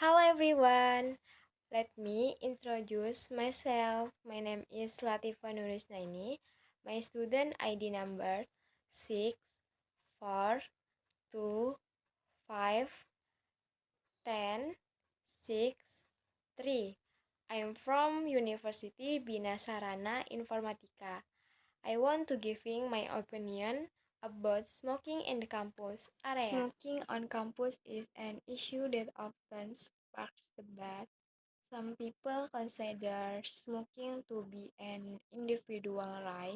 Hello everyone, let me introduce myself. My name is Latifa Nurisnaini. My student ID number 642551063. I am from University Bina Sarana Informatika. I want to giving my opinion about smoking in the campus area. Smoking on campus is an issue that often sparks debate. Some people consider smoking to be an individual right,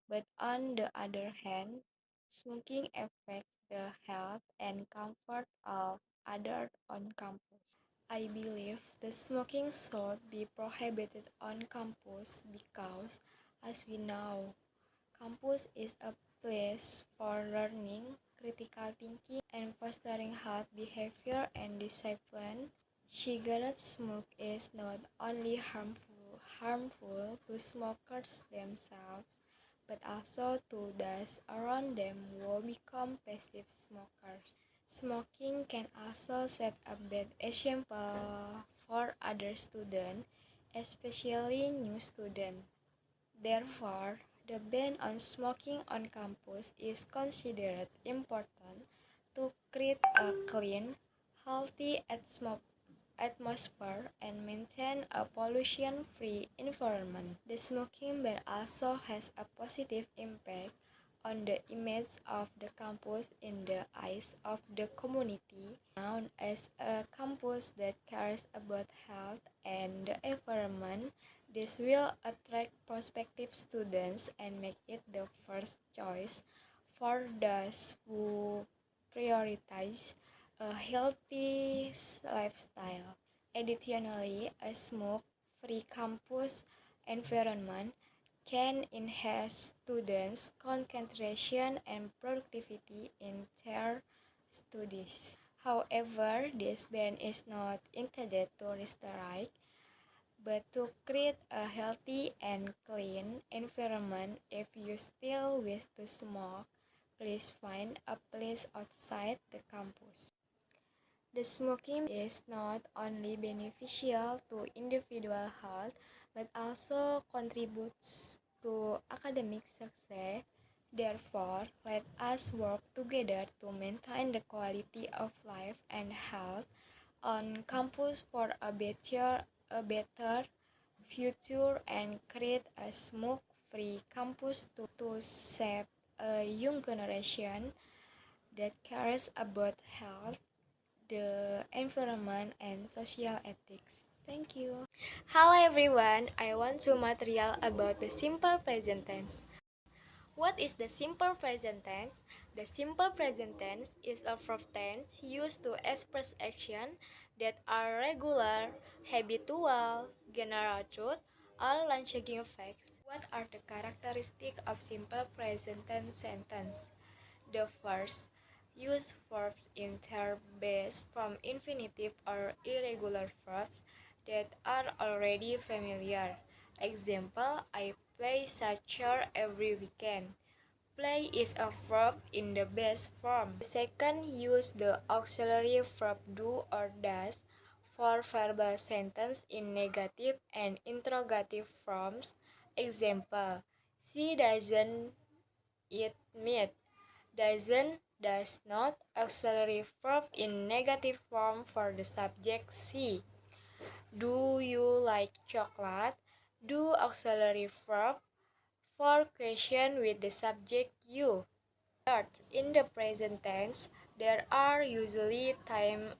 but on the other hand, smoking affects the health and comfort of others on campus. I believe the smoking should be prohibited on campus because, as we know, campus is a place for learning, critical thinking, and fostering health behavior and discipline. Cigarette smoke is not only harmful to smokers themselves, but also to those around them who become passive smokers. Smoking can also set a bad example for other students, especially new students. Therefore, the ban on smoking on campus is considered important to create a clean, healthy atmosphere and maintain a pollution-free environment. The smoking ban also has a positive impact on the image of the campus in the eyes of the community, known as a campus that cares about health and the environment. This will attract prospective students and make it the first choice for those who prioritize a healthy lifestyle. Additionally, a smoke-free campus environment can enhance students' concentration and productivity in their studies. However, this ban is not intended to restrict, but to create a healthy and clean environment. If you still wish to smoke, please find a place outside the campus. The smoking is not only beneficial to individual health, but also contributes to academic success. Therefore, let us work together to maintain the quality of life and health on campus for a better future and create a smoke-free campus to shape a young generation that cares about health, the environment, and social ethics. Thank you. Hello everyone, I want to material about the simple present tense. What is the simple present tense? The simple present tense is a verb tense used to express action that are regular, habitual, general truth, or unchanging facts. What are the characteristics of simple present tense sentence? The first, use verbs in their base from infinitive or irregular verbs that are already familiar. Example, I play soccer every weekend. Play is a verb in the base form. The second, use the auxiliary verb do or does for verbal sentence in negative and interrogative forms. Example, she doesn't eat meat. Does not, auxiliary verb in negative form for the subject she. Do you like chocolate? Do, auxiliary verb for question with the subject you. Third, in the present tense, there are usually time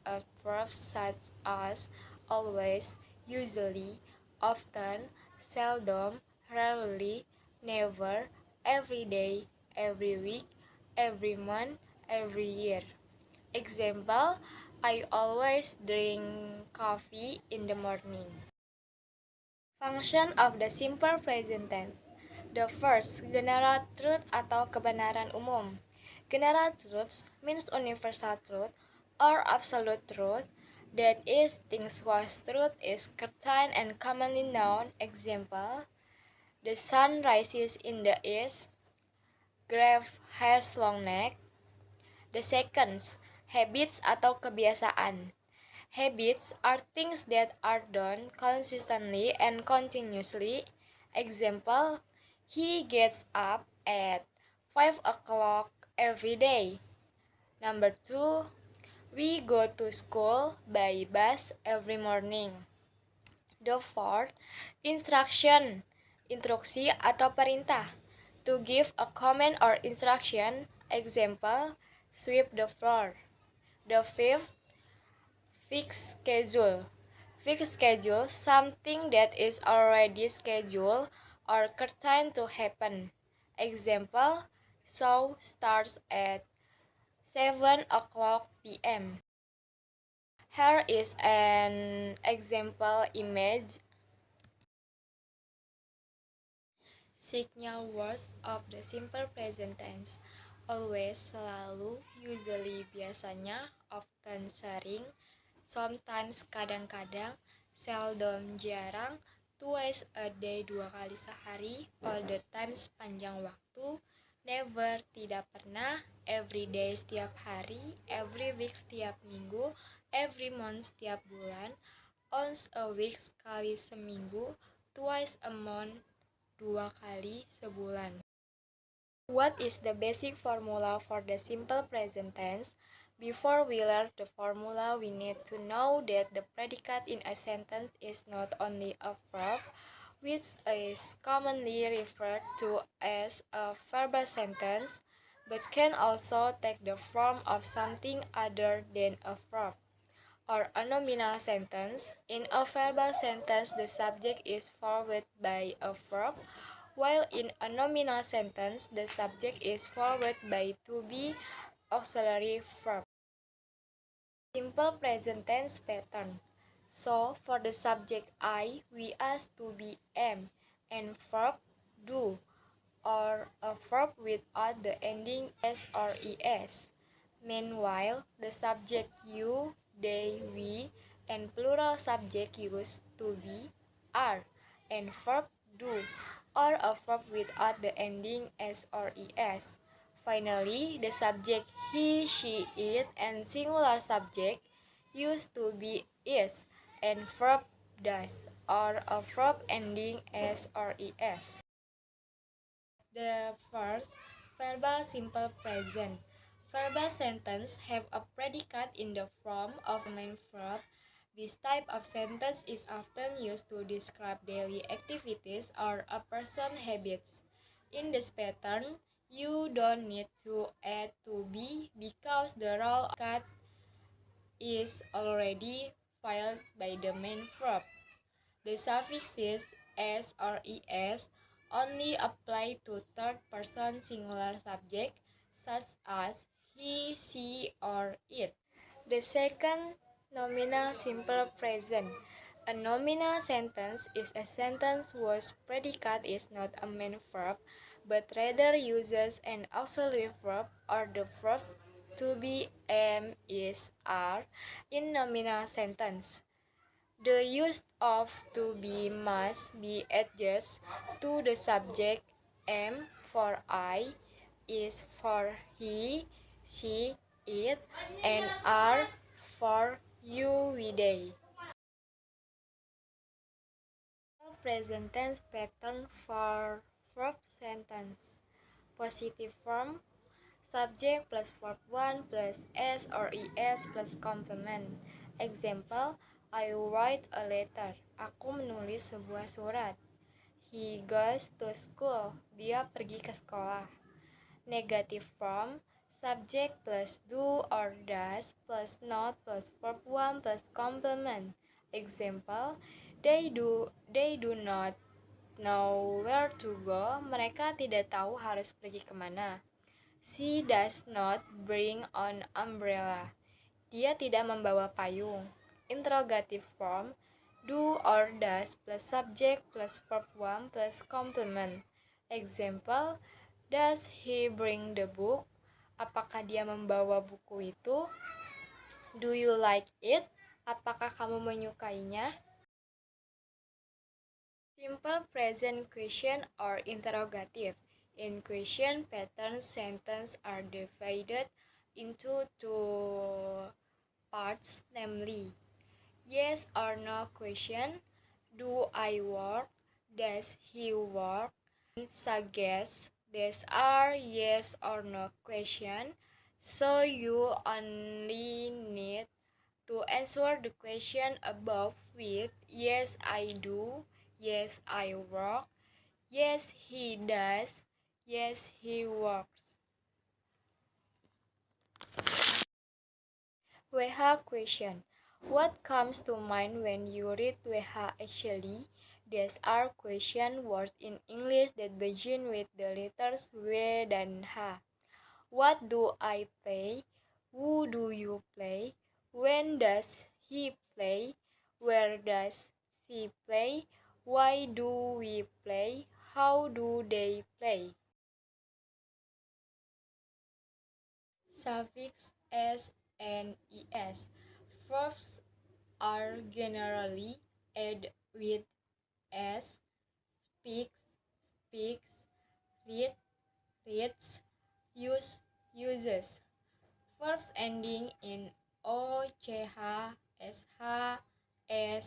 verbs such as always, usually, often, seldom, rarely, never, every day, every week, every month, every year. Example, I always drink coffee in the morning. Function of the simple present tense. The first, general truth atau kebenaran umum. General truth means universal truth or absolute truth. That is, things whose truth is certain and commonly known. Example, the sun rises in the east. Giraffe has long neck. The second, habits atau kebiasaan. Habits are things that are done consistently and continuously. Example, he gets up at 5 o'clock every day. Number 2, we go to school by bus every morning. The fourth, instruction, instruksi atau perintah. To give a command or instruction, example, sweep the floor. The fifth, fixed schedule. Fixed schedule, something that is already scheduled or certain to happen. Example, show starts at 7 o'clock p.m. Here is an example image. Signal words of the simple present tense. Always, selalu, usually, biasanya, often, sering, sometimes, kadang-kadang, seldom, jarang, twice a day, dua kali sehari, all the time, sepanjang waktu, never, tidak pernah, every day, setiap hari, every week, setiap minggu, every month, setiap bulan, once a week, sekali seminggu, twice a month, dua kali sebulan. What is the basic formula for the simple present tense? Before we learn the formula, we need to know that the predicate in a sentence is not only a verb, which is commonly referred to as a verbal sentence, but can also take the form of something other than a verb, or a nominal sentence. In a verbal sentence, the subject is followed by a verb, while in a nominal sentence, the subject is followed by to be auxiliary verb. Simple present tense pattern. So, for the subject I, we ask to be am, and verb do, or a verb without the ending s or es. Meanwhile, the subject you, they, we, and plural subject used to be are, and verb do, or a verb without the ending s or es. Finally, the subject he, she, it, and singular subject used to be is, and verb does, or a verb ending s or es. The first, verbal simple present. Verbal sentence have a predicate in the form of a main verb. This type of sentence is often used to describe daily activities or a person's habits. In this pattern, you don't need to add to be because the role of cat is already filled by the main verb. The suffixes s or es only apply to third-person singular subject such as he, she, or it. The second, nominal simple present. A nominal sentence is a sentence whose predicate is not a main verb, but rather uses an auxiliary verb or the verb to be, am, is, are in nominal sentence. The use of to be must be adjusted to the subject. Am for I, is for he, she, it, and are for you, we, they. Present tense pattern for verb sentence. Positive form, subject plus verb 1 plus s or es plus complement. Example, I write a letter. Aku menulis sebuah surat. He goes to school. Dia pergi ke sekolah. Negative form, subject plus do or does plus not plus verb 1 plus complement. Example, they do not know where to go. Mereka tidak tahu harus pergi kemana. She does not bring an umbrella. Dia tidak membawa payung. Interrogative form, do or does plus subject plus verb 1 plus complement. Example, does he bring the book? Apakah dia membawa buku itu? Do you like it? Apakah kamu menyukainya? Simple present question or interrogative. In question pattern, sentences are divided into two parts, namely Yes or no question. Do I work? Does he work? Suggest. These are yes or no question. So you only need to answer the question above with yes I do, yes I work, yes he does, yes he works. WH question. What comes to mind when you read WH actually? These are question words in English that begin with the letters W dan H. What do I play? Who do you play? When does he play? Where does she play? Why do we play? How do they play? Suffix s and es. Verbs are generally added with s. Speaks, speaks, read, reads, use, uses. Verbs ending in o, ch, sh, s,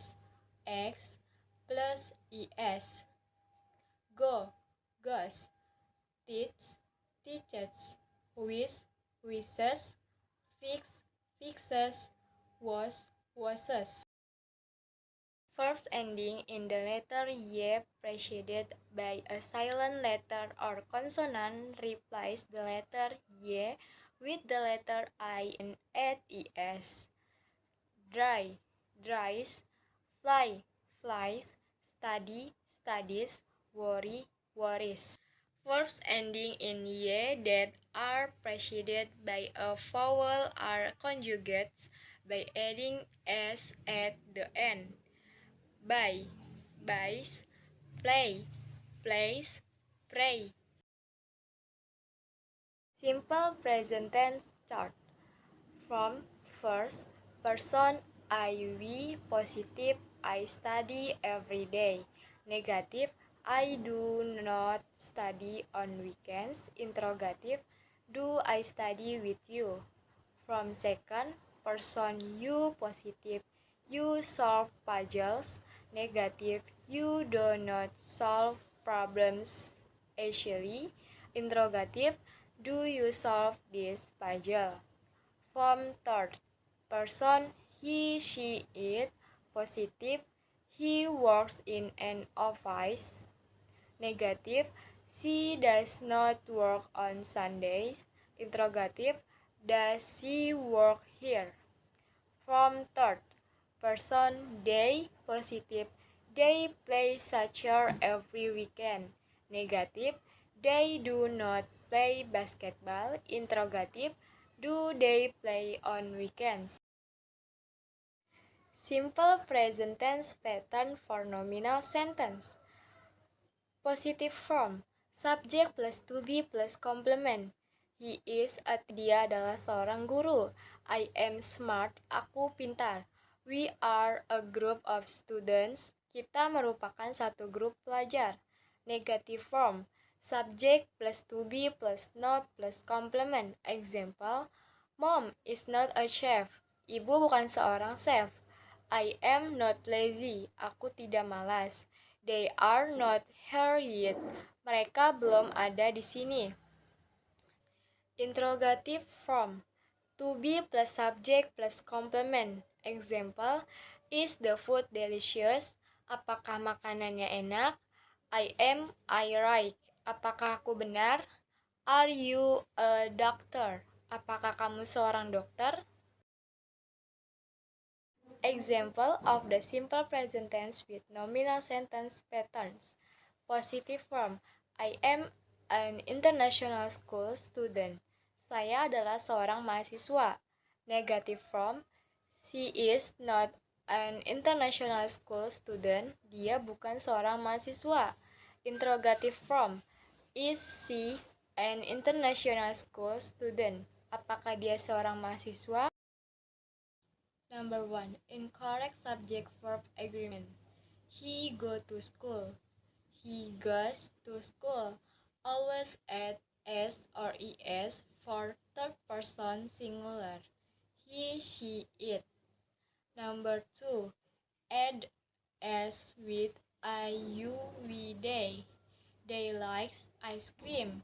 x plus es. Go, goes. Teach, teaches. Wish, wishes. Fix, fixes. Was, washes. Verbs ending in the letter y preceded by a silent letter or consonant replace the letter y with the letter I and add es. Dry, dries. Fly, flies. Study, studies. Worry, worries. Verbs ending in y that are preceded by a vowel are conjugates by adding s at the end. Buy, buys, play, plays, pray. Simple present tense chart. From first person I, we, positive I study every day. Negative I do not study on weekends. Interrogative do I study with you? From second person you, positive you solve puzzles. Negative you do not solve problems actually. Interrogative do you solve this puzzle? From third person he, she, it, positive he works in an office. Negative she does not work on Sundays. Interrogative does she work here? From third person they, positive they play soccer every weekend. Negative they do not play basketball. Interrogative do they play on weekends? Simple present tense pattern for nominal sentence. Positive form. Subjek plus to be plus complement. He is dia adalah seorang guru. I am smart, aku pintar. We are a group of students. Kita merupakan satu grup pelajar. Negative form. Subjek plus to be plus not plus complement. Example, Mom is not a chef. Ibu bukan seorang chef. I am not lazy. Aku tidak malas. They are not here yet. Mereka belum ada di sini. Interrogative form. To be plus subject plus complement. Example, is the food delicious? Apakah makanannya enak? I right. Apakah aku benar? Are you a doctor? Apakah kamu seorang dokter? Example of the simple present tense with nominal sentence patterns. Positive form. I am an international school student. Saya adalah seorang mahasiswa. Negative form. She is not an international school student. Dia bukan seorang mahasiswa. Interrogative form. Is she an international school student? Apakah dia seorang mahasiswa? Number 1. Incorrect subject-verb agreement. He go to school. He goes to school. Always add s or es for third person singular. He, she, it. Number 2. Add S with IUV day. They likes ice cream.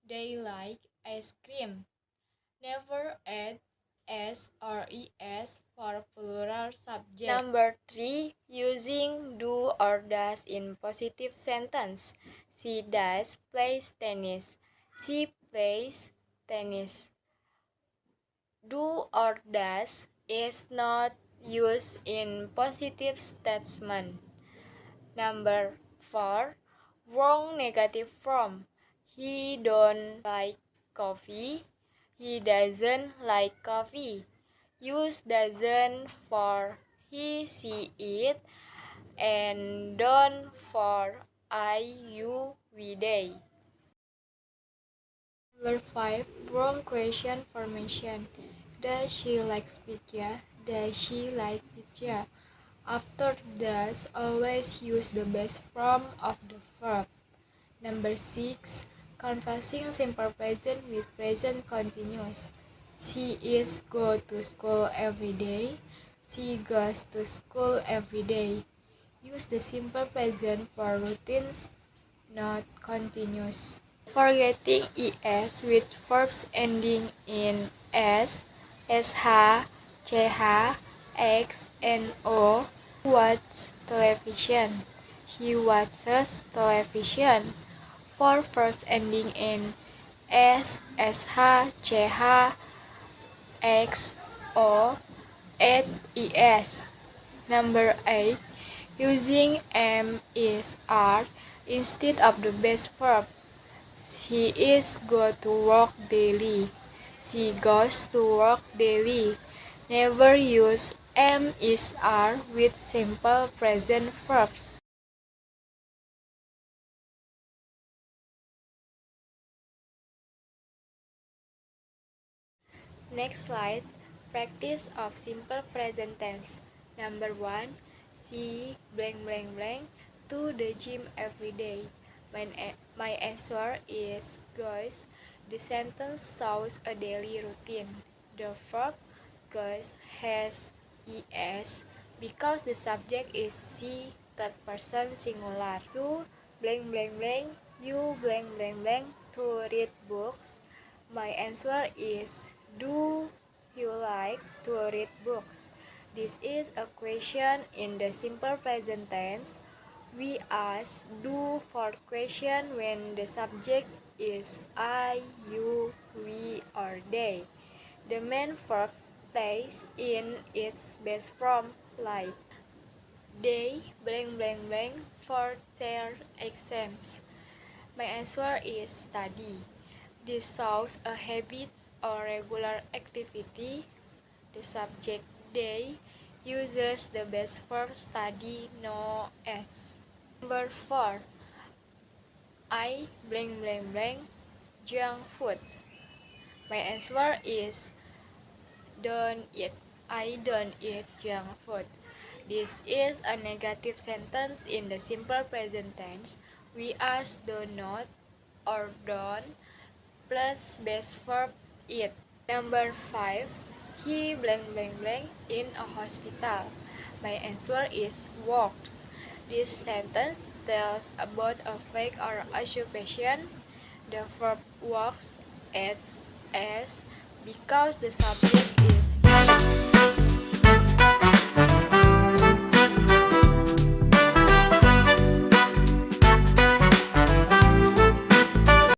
They like ice cream. Never add S or ES for plural subject. Number 3. Using do or does in positive sentence. She does plays tennis. She plays tennis. Do or does is not used in positive statement. Number 4. Wrong negative form. He don't like coffee. He doesn't like coffee. Use doesn't for he, she, it, and don't for I, you, we, they. Number 5. Wrong question formation. Does she like pizza? Does she like pizza? After does, always use the best form of the verb. Number 6. Conversing simple present with present continuous. She is go to school every day. She goes to school every day. Use the simple present for routines, not continuous. Forgetting es with verbs ending in s, sh, ch, x, and o. Watch television. He watches television. For verbs ending in s, sh, ch, x, o, and es. Number 8. Using am, is, are instead of the base verb. She is go to work daily. She goes to work daily. Never use am, is, are with simple present verbs. Next slide. Practice of simple present tense. Number 1. She blank blank blank to the gym every day. My answer is goes. The sentence shows a daily routine. The verb goes has es because the subject is she, third person singular. 2. Blank blank blank you blank blank blank to read books. My answer is do you like to read books? This is a question in the simple present tense. We ask do for question when the subject is I, you, we, or they. The main verb stays in its base form like they blank blank blank for their exams. My answer is study. This shows a habit or regular activity. The subject they uses the base verb study no s. Number 4. I blank blank blank junk food. My answer is don't eat. I don't eat junk food. This is a negative sentence in the simple present tense. We ask do not or don't plus base verb eat. Number 5. He blank blank blank in a hospital. My answer is works. This sentence tells about a fake or occupation. The verb works as because the subject is he.